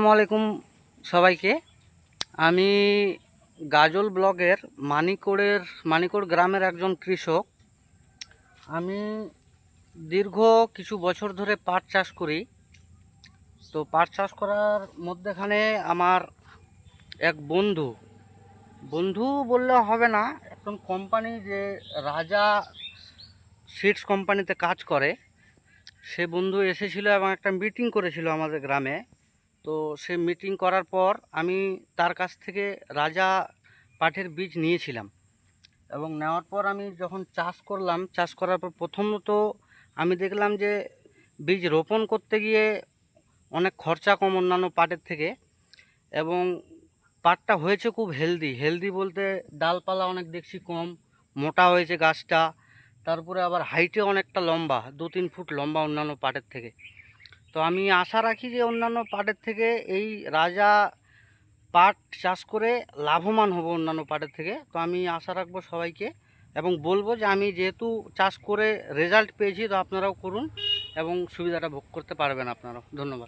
আসসালামু আলাইকুম সবাইকে। আমি গাজল ব্লকের মানিকোড় গ্রামের একজন কৃষক। আমি দীর্ঘ কিছু বছর ধরে পাট চাষ করি। তো পাট চাষ করার মধ্যেখানে আমার এক বন্ধু বললে হবে না, এখন কোম্পানি যে রাজা সিডস কোম্পানিতে কাজ করে, সে বন্ধু এসেছিল এবং একটা মিটিং করেছিল আমাদের গ্রামে। তো সে মিটিং করার পর আমি তার কাছ থেকে রাজা পাটের বীজ নিয়েছিলাম, এবং নেওয়ার পর আমি যখন চাষ করলাম, চাষ করার পর প্রথমত আমি দেখলাম যে বীজ রোপণ করতে গিয়ে অনেক খরচা কম অন্যান্য পাটের থেকে, এবং পাটটা হয়েছে খুব হেলদি বলতে ডালপালা অনেক দেখছি কম, মোটা হয়েছে গাছটা। তারপরে আবার হাইটে অনেকটা লম্বা, 2-3 ফুট লম্বা অন্যান্য পাটের থেকে। তো আমি আশা রাখি যে অন্যান্য পাটের থেকে এই রাজা পাট চাষ করে লাভবান হব অন্যান্য পাটের থেকে। তো আমি আশা রাখবো সবাইকে, এবং বলবো যে আমি যেহেতু চাষ করে রেজাল্ট পেয়েছি, তো আপনারাও করুন এবং সুবিধাটা ভোগ করতে পারবেন আপনারাও। ধন্যবাদ।